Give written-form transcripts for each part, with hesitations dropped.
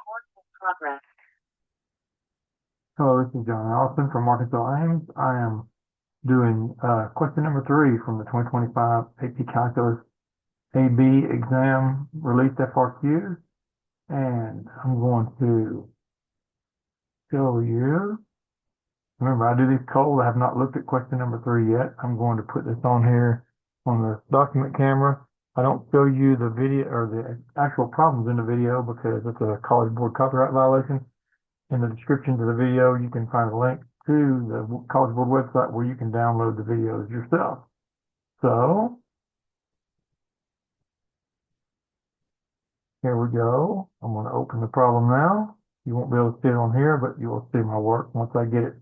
Progress. Hello, this is John Allison from Arkansas Ames. I am doing question number 3 from the 2025 AP Calculus AB exam released FRQ. And I'm going to show you. Remember, I do these cold. I have not looked at question number 3 yet. I'm going to put this on here on the document camera. I don't show you the video or the actual problems in the video because it's a College Board copyright violation. In the description to the video, you can find a link to the College Board website where you can download the videos yourself. So, here we go. I'm going to open the problem now. You won't be able to see it on here, but you will see my work once I get it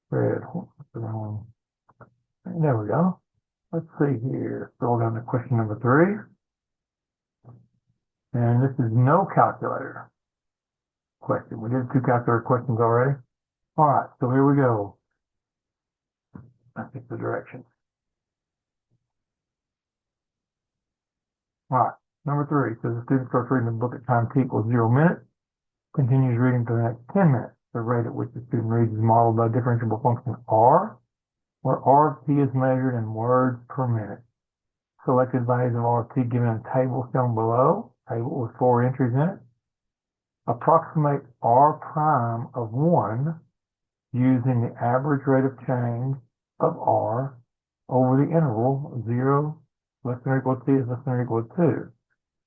read. There we go. Let's see here. Scroll down to question number 3. And this is no calculator question. We did 2 calculator questions already. All right, so here we go. I think the directions. All right, number 3 says the student starts reading the book at time t equals 0 minutes, continues reading for the next 10 minutes. The rate at which the student reads is modeled by differentiable function r, where r of t is measured in words per minute. Selected values of r of t given in a table shown below, table with 4 entries in it. Approximate r prime of 1 using the average rate of change of r over the interval 0 less than or equal to t is less than or equal to 2.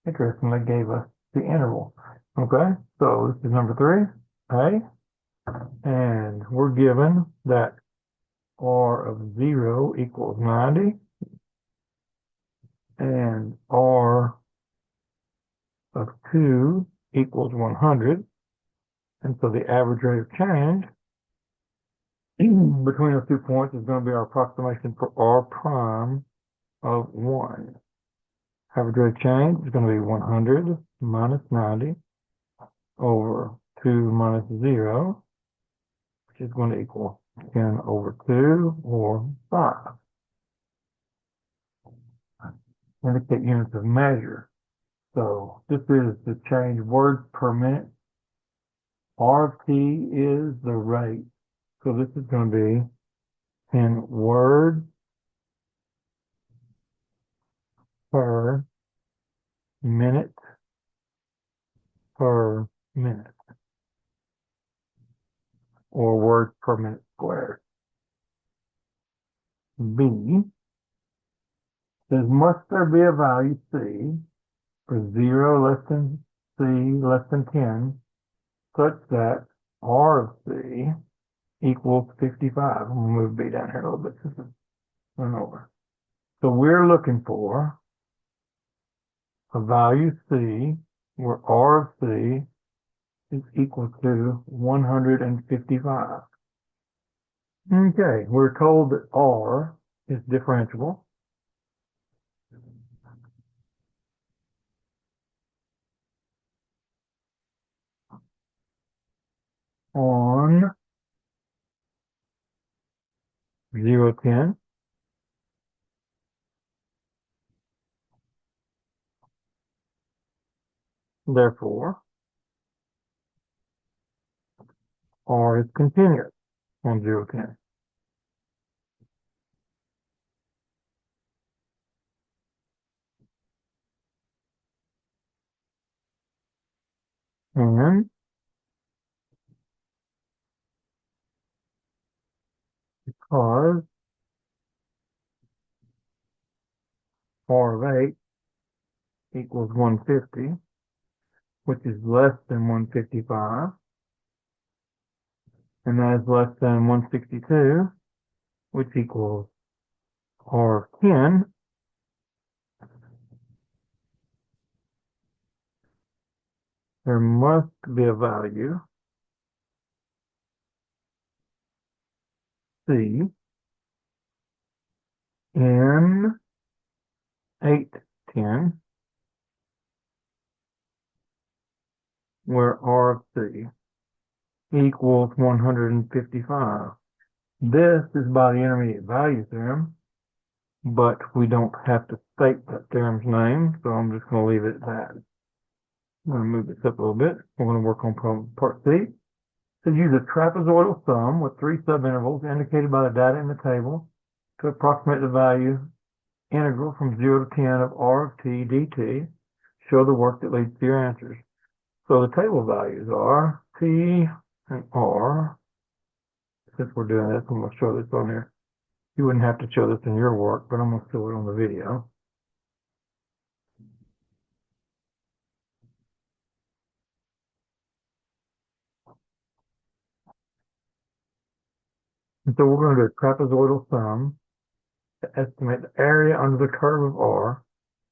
Interestingly, gave us the interval. Okay, so this is number 3, A, and we're given that r of 0 equals 90 and r of 2 equals 100, and so the average rate of change between those 2 points is going to be our approximation for r prime of 1. Average rate of change is going to be 100 minus 90 over 2 minus 0, which is going to equal 10 over 2 or 5. Indicate units of measure. So this is the change words per minute. R of t is the rate. So this is going to be in words per minute or words per minute squared. B says, must there be a value c for 0 less than c less than 10 such that r of c equals 55. I'm going to move b down here a little bit just to run over. So we're looking for a value c where r of c is equal to 155. Okay, we're told that r is differentiable. On 0, 10. Therefore, r is continuous on 0, 10. And because r of 8 equals 150, which is less than 155, and that is less than 162, which equals r of 10, there must be a value c in 8, 10, where r of c equals 155. This is by the intermediate value theorem, but we don't have to state that theorem's name, so I'm just going to leave it at that. I'm going to move this up a little bit. We're going to work on problem part C. It says use a trapezoidal sum with 3 subintervals indicated by the data in the table to approximate the value integral from 0 to 10 of r of t dt. Show the work that leads to your answers. So the table values are t and r. Since we're doing this, I'm going to show this on here. You wouldn't have to show this in your work, but I'm going to show it on the video. And so we're going to do a trapezoidal sum to estimate the area under the curve of r.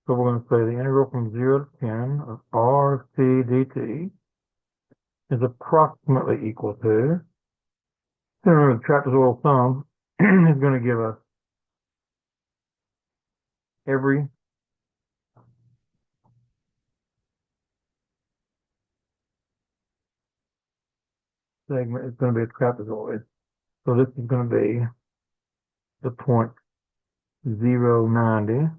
So we're going to say the integral from 0 to 10 of r of t dt is approximately equal to, remember the trapezoidal sum is going to give us every segment is going to be a trapezoid. So this is going to be the point 0, 90.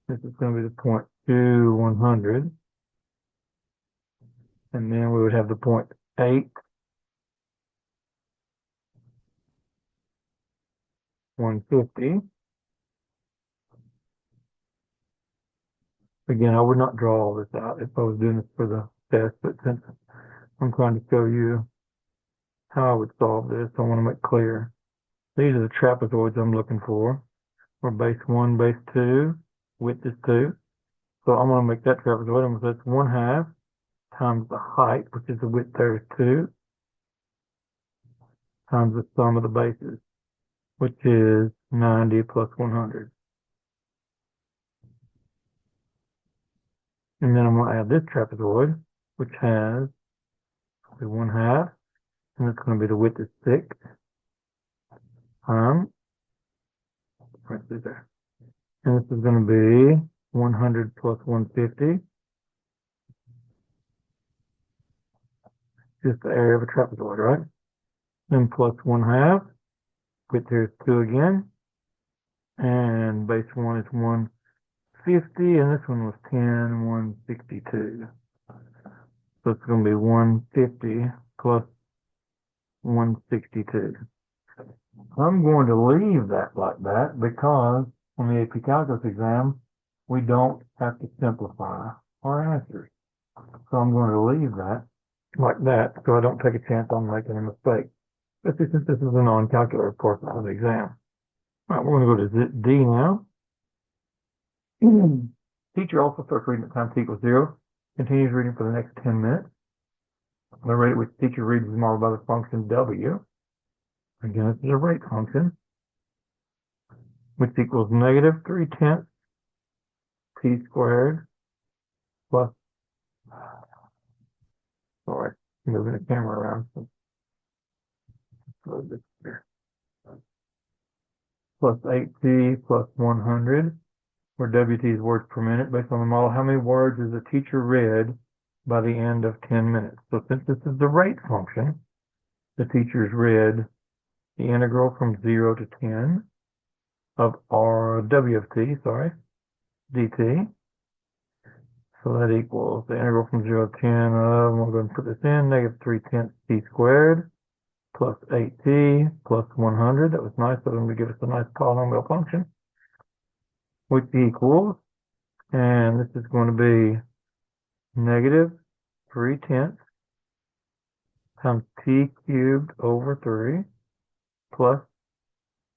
This is going to be the point 2, 100. And then we would have the point 8, 150. Again, I would not draw all this out if I was doing this for the test, but since I'm trying to show you how I would solve this, I want to make clear. These are the trapezoids I'm looking for. Where base 1, base 2, width is 2. So I'm going to make that trapezoid. I'm going to say it's 1/2 times the height, which is the width there is 2, times the sum of the bases, which is 90 plus 100. And then I'm going to add this trapezoid, which has the 1/2, and it's going to be the width is 6, times, there. And this is going to be 100 plus 150, just the area of a trapezoid, right? Then plus 1/2, width here is 2 again, and base 1 is 150, and this one was 10, 162. So it's going to be 150 plus 162. I'm going to leave that like that because on the AP Calculus exam, we don't have to simplify our answers. So I'm going to leave that like that so I don't take a chance on making a mistake, especially since this is a non-calculator portion of the exam. All right, we're going to go to D now. Teacher also starts reading at time t equals 0, continues reading for the next 10 minutes. The rate at which the teacher reads is modeled by the function w. Again, this is a rate function, which equals negative 3/10 t squared plus, sorry, moving the camera around. Plus 8t plus 100, where WT is words per minute. Based on the model, how many words is the teacher read by the end of 10 minutes? So since this is the rate function, the teacher's read the integral from 0 to 10 of w of t, dt. So that equals the integral from 0 to 10 of, I'm going to put this in, negative 3/10 t squared plus 8t plus 100. That was nice of them to give us a nice polynomial function, which equals, and this is going to be negative 3/10 times t cubed over 3 plus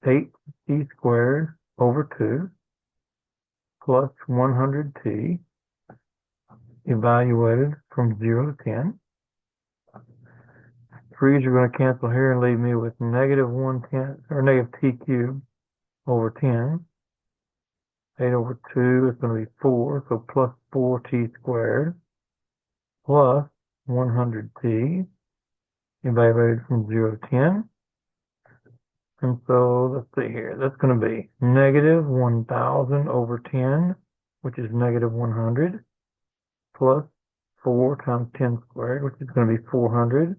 8t squared over 2 plus 100t evaluated from 0 to 10. 3's are going to cancel here and leave me with negative 1/10 or negative t cubed over 10. 8 over 2 is going to be 4, so plus 4t squared plus 100t evaluated from 0 to 10. And so let's see here, that's going to be negative 1000 over 10, which is negative 100, plus 4 times 10 squared, which is going to be 400,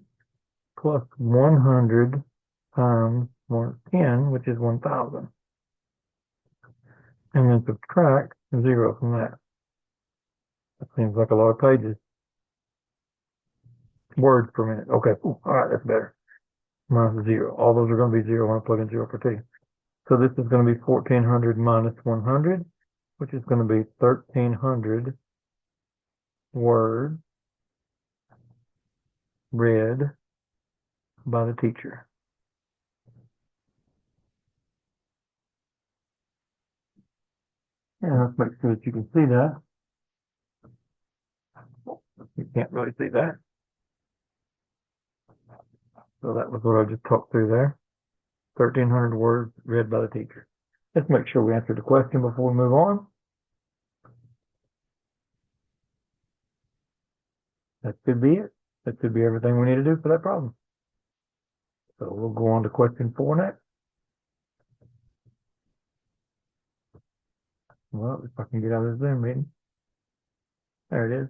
plus 100 times 10, which is 1000. And then subtract 0 from that. That seems like a lot of pages. Words per minute. Okay, all right, that's better. Minus 0. All those are going to be 0 when I plug in 0 for t. So this is going to be 1400 minus 100, which is going to be 1300 words read by the teacher. And let's make sure that you can see that. You can't really see that. So that was what I just talked through there. 1300 words read by the teacher. Let's make sure we answer the question before we move on. That should be it. That should be everything we need to do for that problem. So we'll go on to question 4 next. Well, if I can get out of the Zoom meeting. There it is.